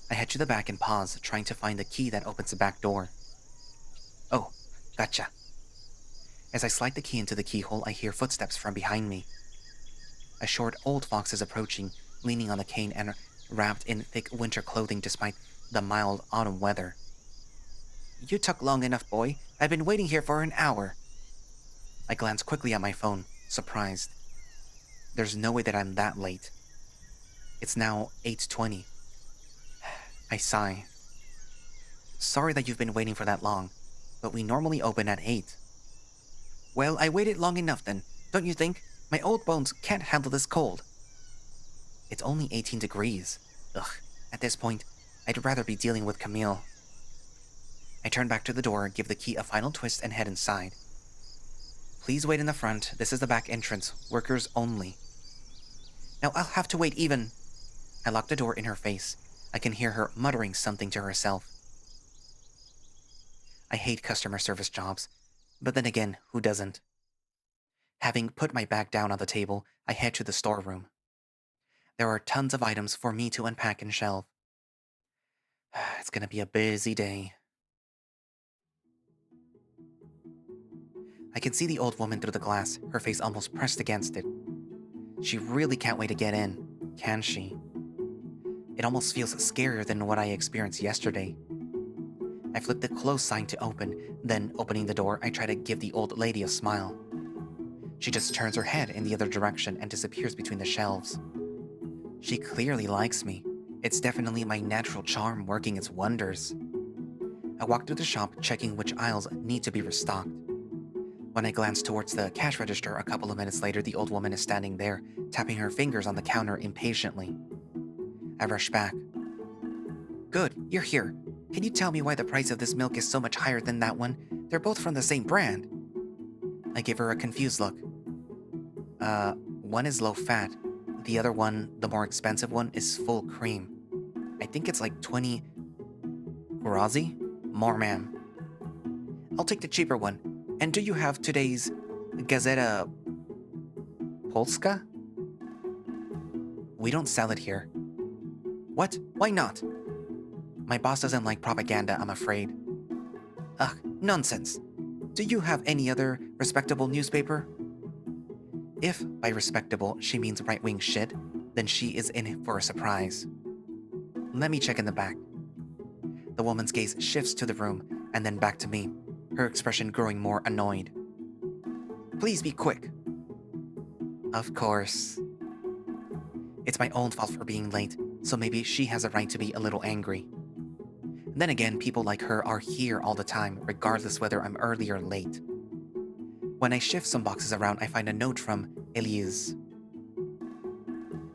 I head to the back and pause, trying to find the key that opens the back door. Oh, gotcha. As I slide the key into the keyhole, I hear footsteps from behind me. A short old fox is approaching, leaning on the cane and wrapped in thick winter clothing despite the mild autumn weather. "You took long enough, boy. I've been waiting here for an hour." I glance quickly at my phone, surprised. There's no way that I'm that late. It's now 8:20. I sigh. "Sorry that you've been waiting for that long, but we normally open at 8. "Well, I waited long enough then, don't you think? My old bones can't handle this cold." "It's only 18 degrees. Ugh, at this point, I'd rather be dealing with Camille." I turn back to the door, give the key a final twist, and head inside. "Please wait in the front. This is the back entrance. Workers only." "Now I'll have to wait even." I lock the door in her face. I can hear her muttering something to herself. I hate customer service jobs, but then again, who doesn't? Having put my bag down on the table, I head to the storeroom. There are tons of items for me to unpack and shelve. It's gonna be a busy day. I can see the old woman through the glass, her face almost pressed against it. She really can't wait to get in, can she? It almost feels scarier than what I experienced yesterday. I flip the close sign to open, then opening the door, I try to give the old lady a smile. She just turns her head in the other direction and disappears between the shelves. She clearly likes me. It's definitely my natural charm working its wonders. I walk through the shop, checking which aisles need to be restocked. When I glance towards the cash register a couple of minutes later, the old woman is standing there, tapping her fingers on the counter impatiently. I rush back. "Good, you're here. Can you tell me why the price of this milk is so much higher than that one? They're both from the same brand. I give her a confused look. One is low fat. The other one, the more expensive one, is full cream. I think it's like 20 Grazi? More, ma'am. I'll take the cheaper one. And do you have today's Gazeta Polska? We don't sell it here. What? Why not? My boss doesn't like propaganda, I'm afraid. Ugh, nonsense. Do you have any other respectable newspaper? If by respectable she means right-wing shit, then she is in for a surprise. Let me check in the back. The woman's gaze shifts to the room and then back to me, her expression growing more annoyed. Please be quick. Of course. It's my own fault for being late, so maybe she has a right to be a little angry. Then again, people like her are here all the time, regardless whether I'm early or late. When I shift some boxes around, I find a note from Elise.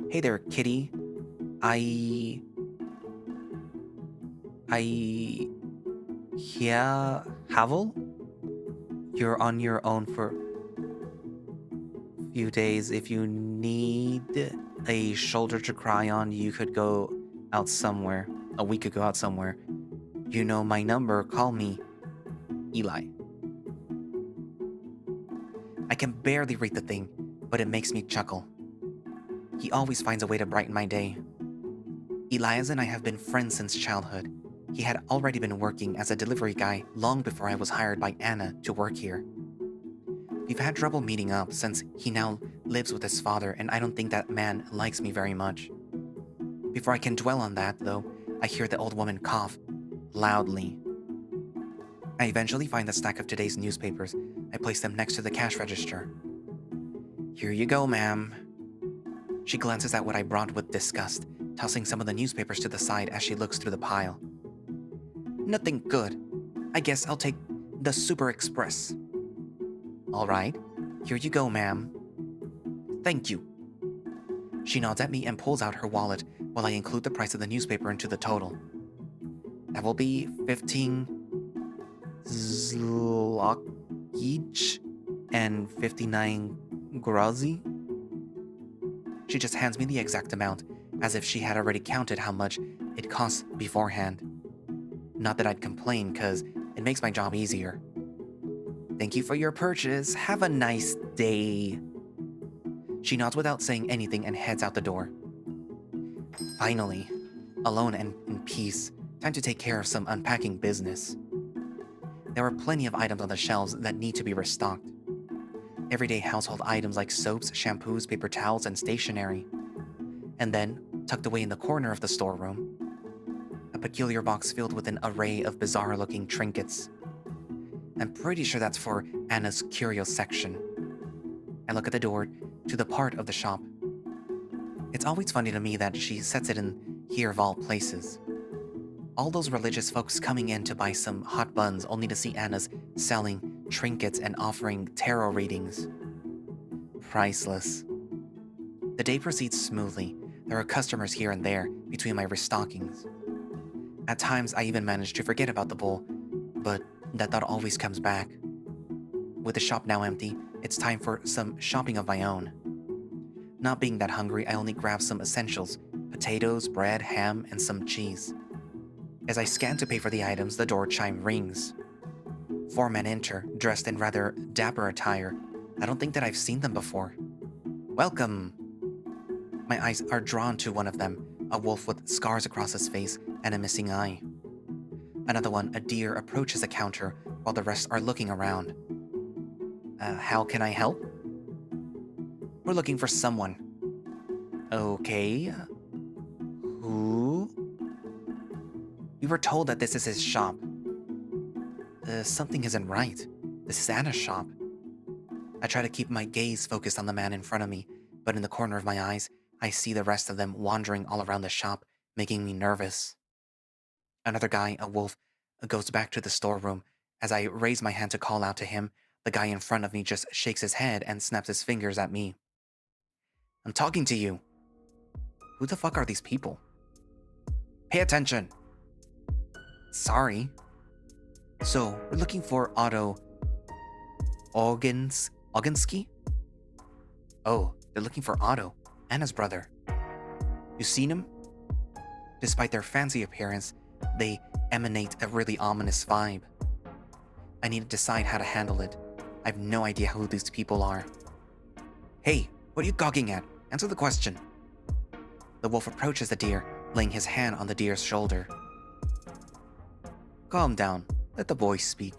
Hey there, kitty. Yeah, Havel? You're on your own for a few days. If you need a shoulder to cry on, you could go out somewhere. We could go out somewhere. You know my number, call me. Eli. I can barely read the thing, but it makes me chuckle. He always finds a way to brighten my day. Elias and I have been friends since childhood. He had already been working as a delivery guy long before I was hired by Anna to work here. We've had trouble meeting up since he now lives with his father, and I don't think that man likes me very much. Before I can dwell on that, though, I hear the old woman cough loudly. I eventually find the stack of today's newspapers. I place them next to the cash register. Here you go, ma'am. She glances at what I brought with disgust, tossing some of the newspapers to the side as she looks through the pile. Nothing good. I guess I'll take the Super Express. All right, here you go, ma'am. Thank you. She nods at me and pulls out her wallet while I include the price of the newspaper into the total. That will be 15 zloty each and 59 groszy. She just hands me the exact amount, as if she had already counted how much it costs beforehand. Not that I'd complain, cause it makes my job easier. Thank you for your purchase. Have a nice day. She nods without saying anything and heads out the door. Finally, alone and in peace, time to take care of some unpacking business. There are plenty of items on the shelves that need to be restocked. Everyday household items like soaps, shampoos, paper towels, and stationery. And then, tucked away in the corner of the storeroom, a peculiar box filled with an array of bizarre-looking trinkets. I'm pretty sure that's for Anna's curio section. I look at the door to the part of the shop. It's always funny to me that she sets it in here of all places. All those religious folks coming in to buy some hot buns only to see Anna's selling trinkets and offering tarot readings. Priceless. The day proceeds smoothly. There are customers here and there between my restockings. At times, I even manage to forget about the bowl, but that thought always comes back. With the shop now empty, it's time for some shopping of my own. Not being that hungry, I only grab some essentials: potatoes, bread, ham, and some cheese. As I scan to pay for the items, the door chime rings. 4 men enter, dressed in rather dapper attire. I don't think that I've seen them before. Welcome! My eyes are drawn to one of them, a wolf with scars across his face and a missing eye. Another one, a deer, approaches the counter while the rest are looking around. How can I help? We're looking for someone. Okay. Who? We were told that this is his shop. Something isn't right. This is Anna's shop. I try to keep my gaze focused on the man in front of me, but in the corner of my eyes, I see the rest of them wandering all around the shop, making me nervous. Another guy, a wolf, goes back to the storeroom. As I raise my hand to call out to him, the guy in front of me just shakes his head and snaps his fingers at me. I'm talking to you. Who the fuck are these people? Pay attention. Sorry. So, we're looking for Otto Oginski? Oh, they're looking for Otto, Anna's brother. You seen him? Despite their fancy appearance, they emanate a really ominous vibe. I need to decide how to handle it. I have no idea who these people are. Hey, what are you gawking at? Answer the question. The wolf approaches the deer, laying his hand on the deer's shoulder. Calm down. Let the boy speak.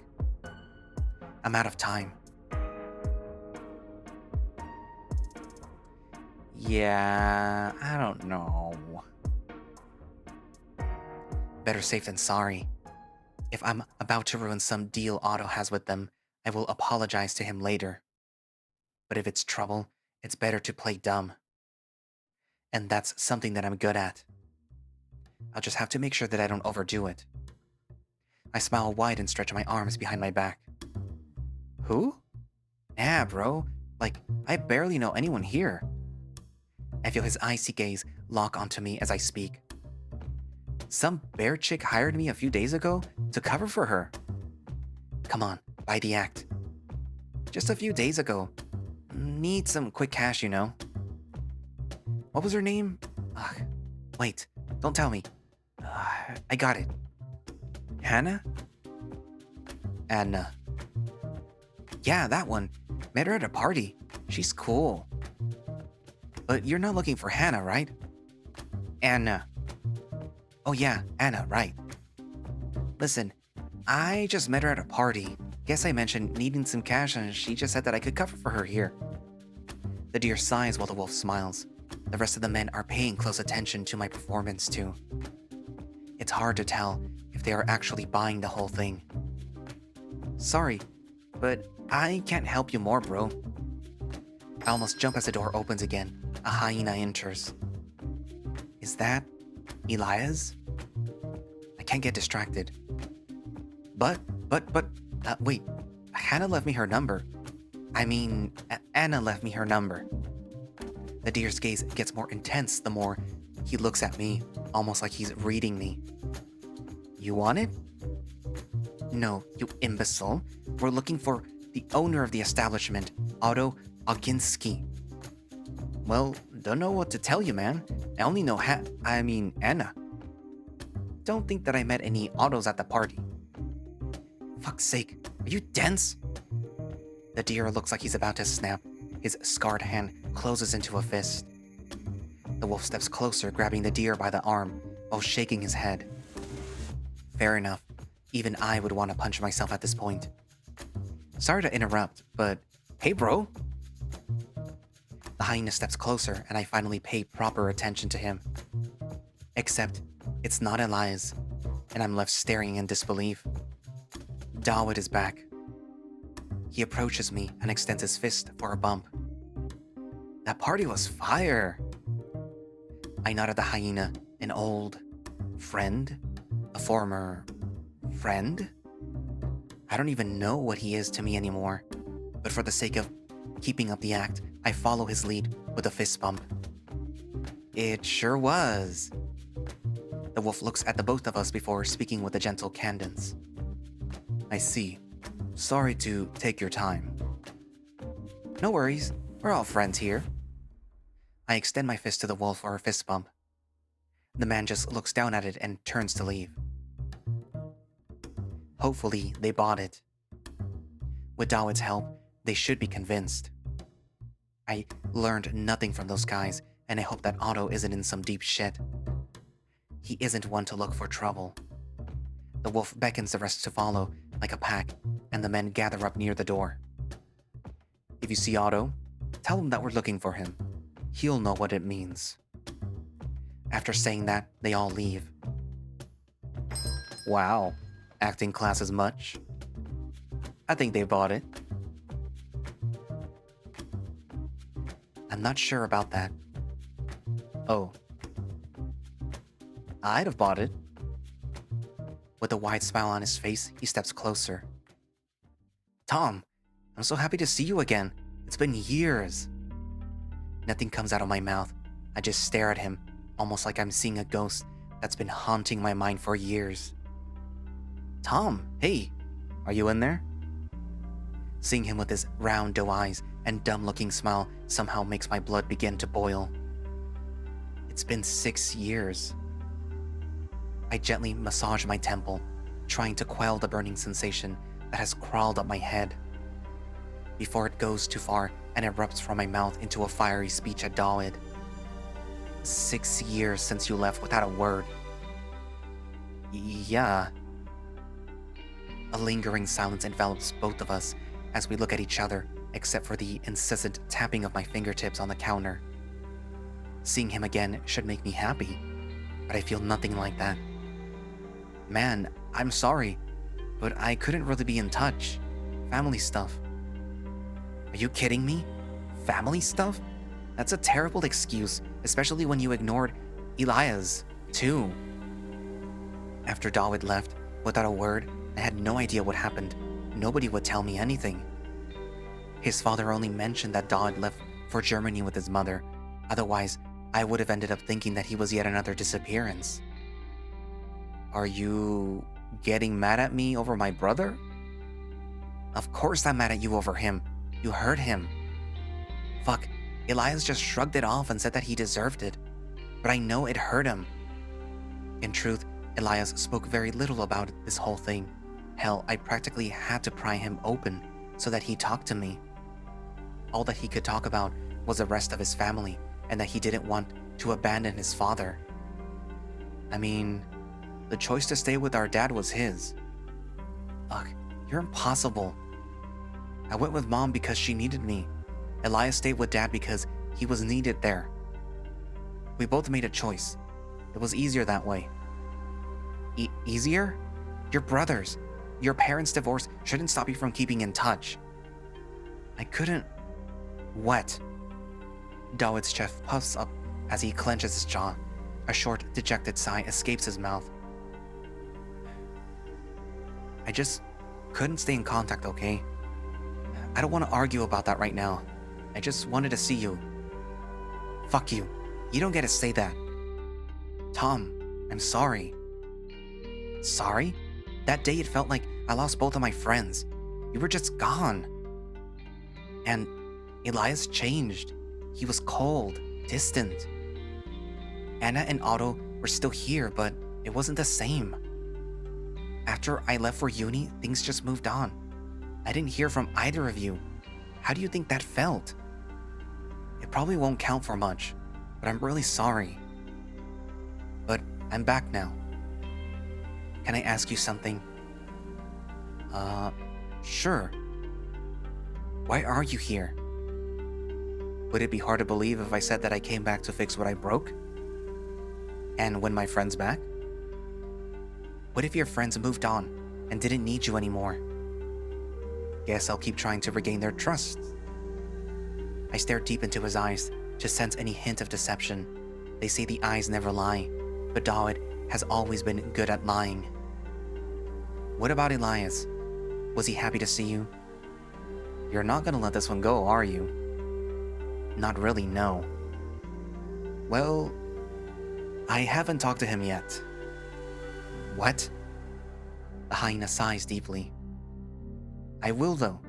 I'm out of time. Yeah, I don't know. Better safe than sorry. If I'm about to ruin some deal Otto has with them, I will apologize to him later. But if it's trouble, it's better to play dumb. And that's something that I'm good at. I'll just have to make sure that I don't overdo it. I smile wide and stretch my arms behind my back. Who? Nah, bro. Like, I barely know anyone here. I feel his icy gaze lock onto me as I speak. Some bear chick hired me a few days ago to cover for her. Come on, buy the act. Just a few days ago. Need some quick cash, you know. What was her name? Ugh, wait, don't tell me. I got it. Hannah? Anna. Yeah, that one. Met her at a party. She's cool. But you're not looking for Hannah, right? Anna. Oh yeah, Anna, right. Listen, I just met her at a party. Guess I mentioned needing some cash and she just said that I could cover for her here. The deer sighs while the wolf smiles. The rest of the men are paying close attention to my performance too. It's hard to tell if they are actually buying the whole thing. Sorry, but I can't help you more, bro. I almost jump as the door opens again. A hyena enters. Is that Elias? I can't get distracted. But, wait. Hannah left me her number. Anna left me her number. The deer's gaze gets more intense the more he looks at me, almost like he's reading me. You want it? No, you imbecile. We're looking for the owner of the establishment, Otto Oginski. Well, don't know what to tell you, man. I only know Anna. Don't think that I met any Ottos at the party. Fuck's sake, are you dense? The deer looks like he's about to snap. His scarred hand closes into a fist. The wolf steps closer, grabbing the deer by the arm, while shaking his head. Fair enough. Even I would want to punch myself at this point. Sorry to interrupt, but hey, bro. The hyena steps closer, and I finally pay proper attention to him. Except, it's not Elias, and I'm left staring in disbelief. Dawood is back. He approaches me and extends his fist for a bump. That party was fire. I nod at the hyena, an old friend? A former friend? I don't even know what he is to me anymore, but for the sake of keeping up the act, I follow his lead with a fist bump. It sure was. The wolf looks at the both of us before speaking with a gentle cadence. I see. Sorry to take your time. No worries. We're all friends here. I extend my fist to the wolf for a fist bump. The man just looks down at it and turns to leave. Hopefully, they bought it. With Dawood's help, they should be convinced. I learned nothing from those guys, and I hope that Otto isn't in some deep shit. He isn't one to look for trouble. The wolf beckons the rest to follow, like a pack, and the men gather up near the door. If you see Otto, tell him that we're looking for him. He'll know what it means. After saying that, they all leave. Wow, acting class as much? I think they bought it. I'm not sure about that. Oh. I'd have bought it. With a wide smile on his face, he steps closer. Tom, I'm so happy to see you again. It's been years. Nothing comes out of my mouth. I just stare at him, almost like I'm seeing a ghost that's been haunting my mind for years. Tom, hey, are you in there? Seeing him with his round doe eyes and dumb-looking smile somehow makes my blood begin to boil. It's been 6 years. I gently massage my temple, trying to quell the burning sensation that has crawled up my head. Before it goes too far and erupts from my mouth into a fiery speech at Dawood. 6 years since you left without a word. Yeah. A lingering silence envelops both of us as we look at each other, except for the incessant tapping of my fingertips on the counter. Seeing him again should make me happy, but I feel nothing like that. Man, I'm sorry, but I couldn't really be in touch. Family stuff. Are you kidding me? Family stuff? That's a terrible excuse, especially when you ignored Elias, too. After Dawood left, without a word, I had no idea what happened. Nobody would tell me anything. His father only mentioned that Dawood left for Germany with his mother. Otherwise, I would have ended up thinking that he was yet another disappearance. Are you getting mad at me over my brother? Of course I'm mad at you over him. You hurt him. Fuck, Elias just shrugged it off and said that he deserved it. But I know it hurt him. In truth, Elias spoke very little about this whole thing. Hell, I practically had to pry him open so that he talked to me. All that he could talk about was the rest of his family and that he didn't want to abandon his father. I mean, the choice to stay with our dad was his. Ugh, you're impossible. I went with Mom because she needed me. Elias stayed with Dad because he was needed there. We both made a choice. It was easier that way. Easier? You're brothers. Your parents' divorce shouldn't stop you from keeping in touch. I couldn't... What? Dawood's chest puffs up as he clenches his jaw. A short, dejected sigh escapes his mouth. I just couldn't stay in contact, okay? I don't want to argue about that right now. I just wanted to see you. Fuck you. You don't get to say that. Tom, I'm sorry. Sorry? That day it felt like I lost both of my friends. You were just gone. And Elias changed. He was cold, distant. Anna and Otto were still here, but it wasn't the same. After I left for uni, things just moved on. I didn't hear from either of you. How do you think that felt? It probably won't count for much, but I'm really sorry. But I'm back now. Can I ask you something? Sure. Why are you here? Would it be hard to believe if I said that I came back to fix what I broke? And win my friends back? What if your friends moved on and didn't need you anymore? Guess I'll keep trying to regain their trust. I stare deep into his eyes to sense any hint of deception. They say the eyes never lie, but Dawood has always been good at lying. What about Elias? Was he happy to see you? You're not gonna let this one go, are you? Not really, no. Well, I haven't talked to him yet. What? The hyena sighs deeply. I will though.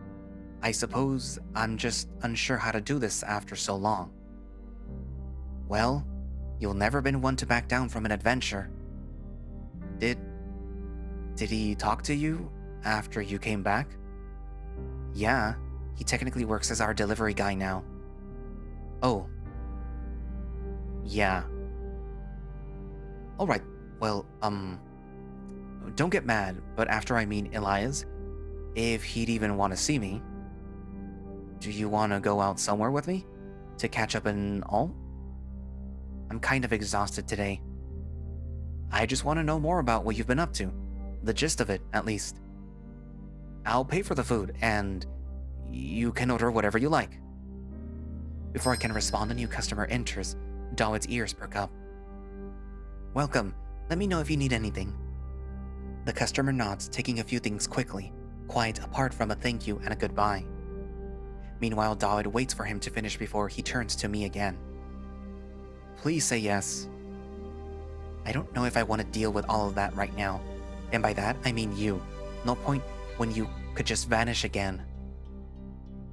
I suppose I'm just unsure how to do this after so long. Well, you've never been one to back down from an adventure. Did he talk to you after you came back? Yeah, he technically works as our delivery guy now. Oh. Yeah. Alright, well, don't get mad, but after I meet Elias, if he'd even want to see me, do you want to go out somewhere with me? To catch up and all? I'm kind of exhausted today. I just want to know more about what you've been up to. The gist of it, at least. I'll pay for the food, and you can order whatever you like. Before I can respond, a new customer enters. Dawood's ears perk up. Welcome. Let me know if you need anything. The customer nods, taking a few things quickly, quite apart from a thank you and a goodbye. Meanwhile, Dawood waits for him to finish before he turns to me again. Please say yes. I don't know if I want to deal with all of that right now. And by that, I mean you. No point when you could just vanish again.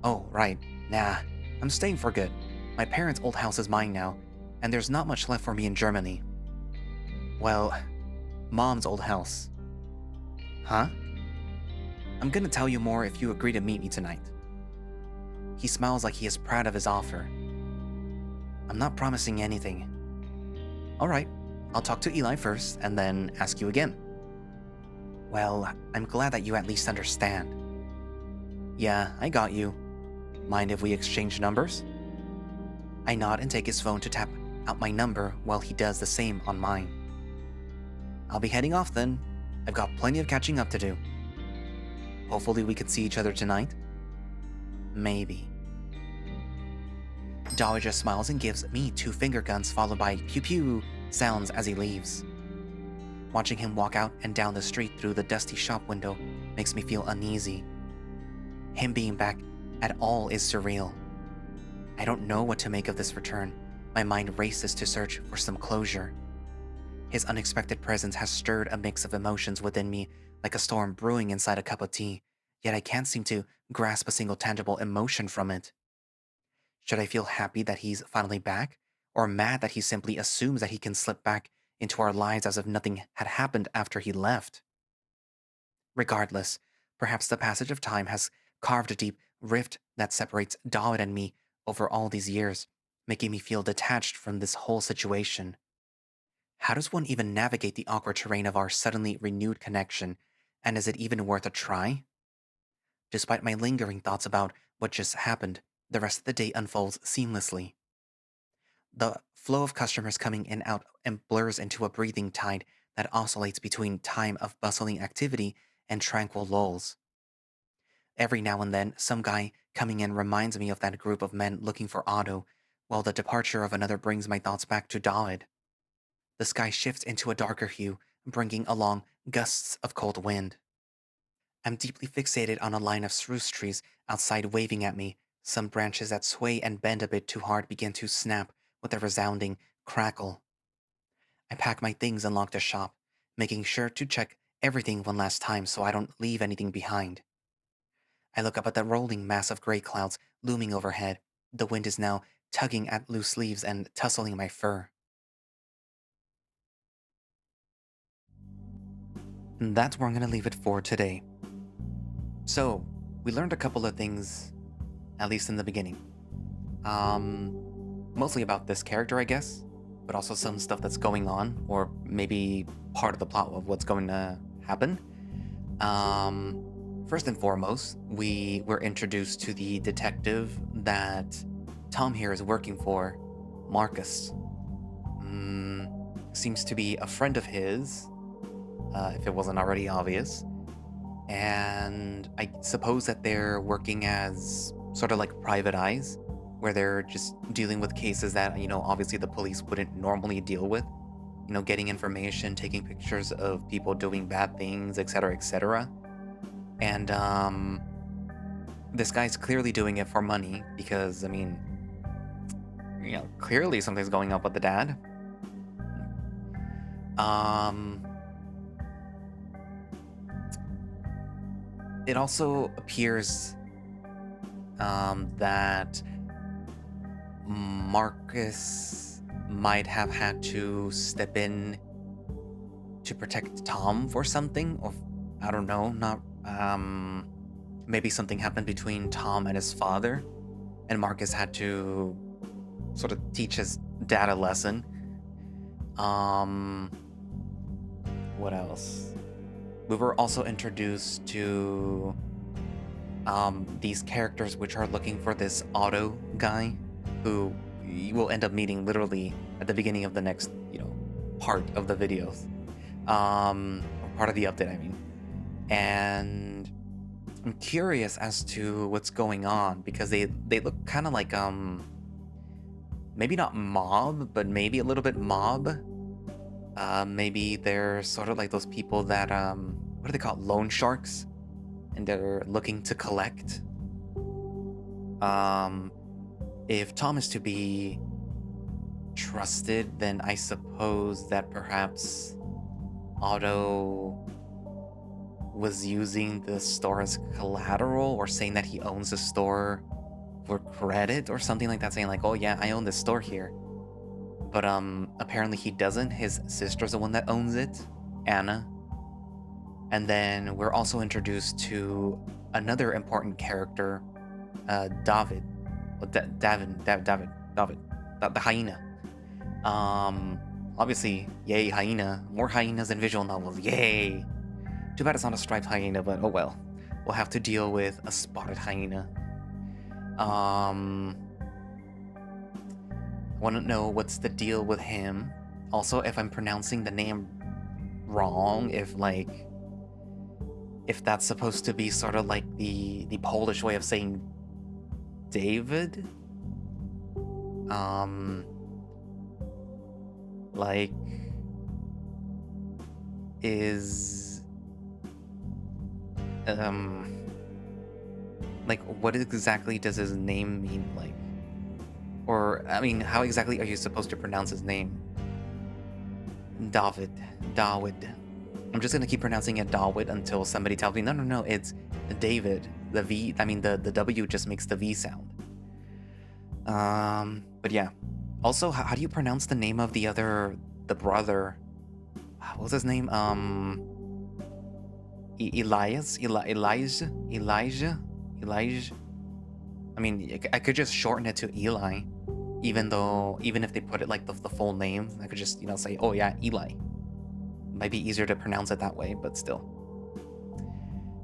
Oh, right. Nah, I'm staying for good. My parents' old house is mine now, and there's not much left for me in Germany. Well, Mom's old house. Huh? I'm gonna tell you more if you agree to meet me tonight. He smiles like he is proud of his offer. I'm not promising anything. Alright, I'll talk to Eli first and then ask you again. Well, I'm glad that you at least understand. Yeah, I got you. Mind if we exchange numbers? I nod and take his phone to tap out my number while he does the same on mine. I'll be heading off then. I've got plenty of catching up to do. Hopefully we can see each other tonight. Maybe. Dolly just smiles and gives me 2 finger guns followed by pew pew sounds as he leaves. Watching him walk out and down the street through the dusty shop window makes me feel uneasy. Him being back at all is surreal. I don't know what to make of this return. My mind races to search for some closure. His unexpected presence has stirred a mix of emotions within me, like a storm brewing inside a cup of tea, yet I can't seem to grasp a single tangible emotion from it. Should I feel happy that he's finally back, or mad that he simply assumes that he can slip back into our lives as if nothing had happened after he left? Regardless, perhaps the passage of time has carved a deep rift that separates Dawood and me over all these years, making me feel detached from this whole situation. How does one even navigate the awkward terrain of our suddenly renewed connection, and is it even worth a try? Despite my lingering thoughts about what just happened, the rest of the day unfolds seamlessly. The flow of customers coming in and out and blurs into a breathing tide that oscillates between time of bustling activity and tranquil lulls. Every now and then, some guy coming in reminds me of that group of men looking for Otto, while the departure of another brings my thoughts back to Dawood. The sky shifts into a darker hue, bringing along gusts of cold wind. I'm deeply fixated on a line of spruce trees outside waving at me. Some branches that sway and bend a bit too hard begin to snap with a resounding crackle. I pack my things and lock the shop, making sure to check everything one last time so I don't leave anything behind. I look up at the rolling mass of gray clouds looming overhead. The wind is now tugging at loose leaves and tussling my fur. And that's where I'm going to leave it for today. So, we learned a couple of things, at least in the beginning. Mostly about this character, I guess, but also some stuff that's going on, or maybe part of the plot of what's going to happen. First and foremost, we were introduced to the detective that Tom here is working for, Markus. Seems to be a friend of his, if it wasn't already obvious. And I suppose that they're working as sort of like private eyes, where they're just dealing with cases that, obviously the police wouldn't normally deal with. Getting information, taking pictures of people doing bad things, etc., etc. And this guy's clearly doing it for money because, clearly something's going up with the dad. It also appears that Markus might have had to step in to protect Tom for something, or I don't know, not maybe something happened between Tom and his father, and Markus had to sort of teach his dad a lesson. What else? We were also introduced to these characters which are looking for this Otto guy who you will end up meeting literally at the beginning of the next, part of the videos. Or part of the update, I mean. And I'm curious as to what's going on because they look kind of like maybe not mob, but maybe a little bit mob. Maybe they're sort of like those people that what are they called? Loan sharks, and they're looking to collect. If Tom is to be trusted, then I suppose that perhaps Otto was using the store as collateral or saying that he owns the store for credit or something like that, saying like, oh yeah, I own this store here. But apparently he doesn't. His sister's the one that owns it, Anna. And then we're also introduced to another important character, David. David, the hyena. Obviously, yay, hyena. More hyenas in visual novels, yay. Too bad it's not a striped hyena, but oh well. We'll have to deal with a spotted hyena. I want to know what's the deal with him. Also, if I'm pronouncing the name wrong, if that's supposed to be sort of like the Polish way of saying David. Like, is like, what exactly does his name mean? Like, or I mean, how exactly are you supposed to pronounce his name? David. I'm just gonna keep pronouncing it David until somebody tells me no, it's David. The V, I mean the W just makes the V sound. But yeah. Also, how do you pronounce the name of the brother? What was his name? Elijah. I mean, I could just shorten it to Eli, even if they put it like the full name, I could just, say, oh yeah, Eli. Might be easier to pronounce it that way, but still.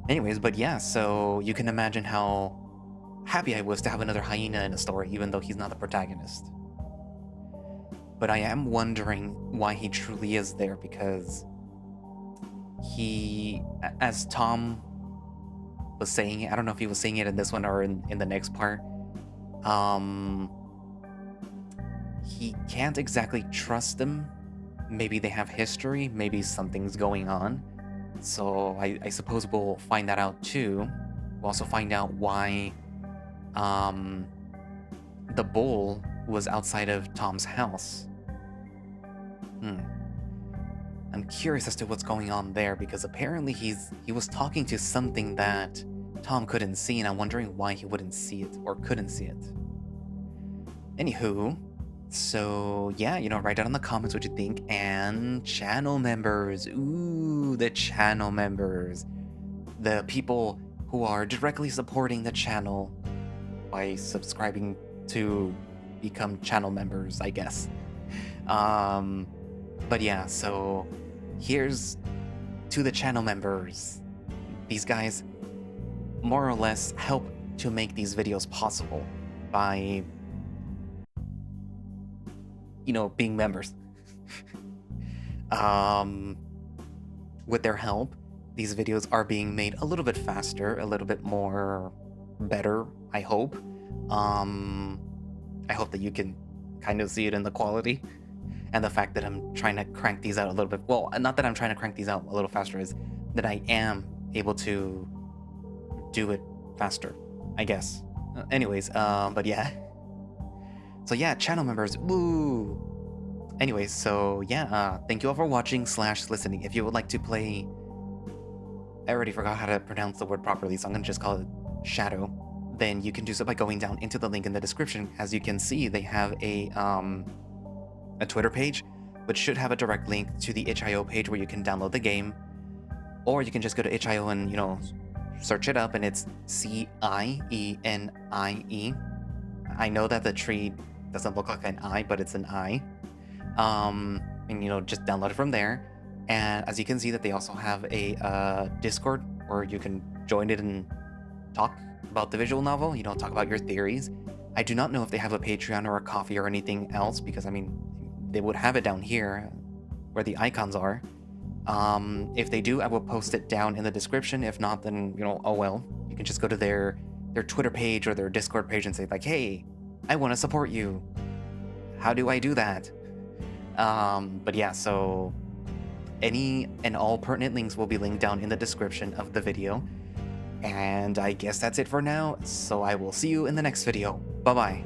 Anyways, but yeah, so you can imagine how happy I was to have another hyena in a story, even though he's not the protagonist. But I am wondering why he truly is there, because he, as Tom was saying it, I don't know if he was saying it in this one or in the next part, he can't exactly trust them. Maybe they have history, maybe something's going on. So I suppose we'll find that out too. We'll also find out why the bull was outside of Tom's house. I'm curious as to what's going on there, because apparently he was talking to something that Tom couldn't see, and I'm wondering why he wouldn't see it or couldn't see it. Anywho, so yeah, write down in the comments what you think. And channel members, ooh, the channel members, the people who are directly supporting the channel by subscribing to become channel members, I guess. But yeah, so here's to the channel members. These guys more or less help to make these videos possible by, being members. With their help, these videos are being made a little bit faster, a little bit more better, I hope. I hope that you can kind of see it in the quality. And the fact that I'm trying to crank these out a little bit, well, not that I'm trying to crank these out a little faster, is that I am able to do it faster, I guess. Anyways, but yeah. So yeah, channel members, woo! Anyways, so yeah, thank you all for watching / listening. If you would like to play, I already forgot how to pronounce the word properly, so I'm gonna just call it Shadow. Then you can do so by going down into the link in the description. As you can see, they have a Twitter page, which should have a direct link to the itch.io page where you can download the game, or you can just go to itch.io and search it up, and it's Cienie. I know that the tree doesn't look like an I, but it's an I. And just download it from there. And as you can see, that they also have a Discord where you can join it and talk about the visual novel, talk about your theories. I do not know if they have a Patreon or a Coffee or anything else, because they would have it down here where the icons are. If they do, I will post it down in the description. If not, then oh well. You can just go to their Twitter page or their Discord page and say like, hey, I want to support you. How do I do that? But yeah, so any and all pertinent links will be linked down in the description of the video. And I guess that's it for now, so I will see you in the next video. Bye-bye.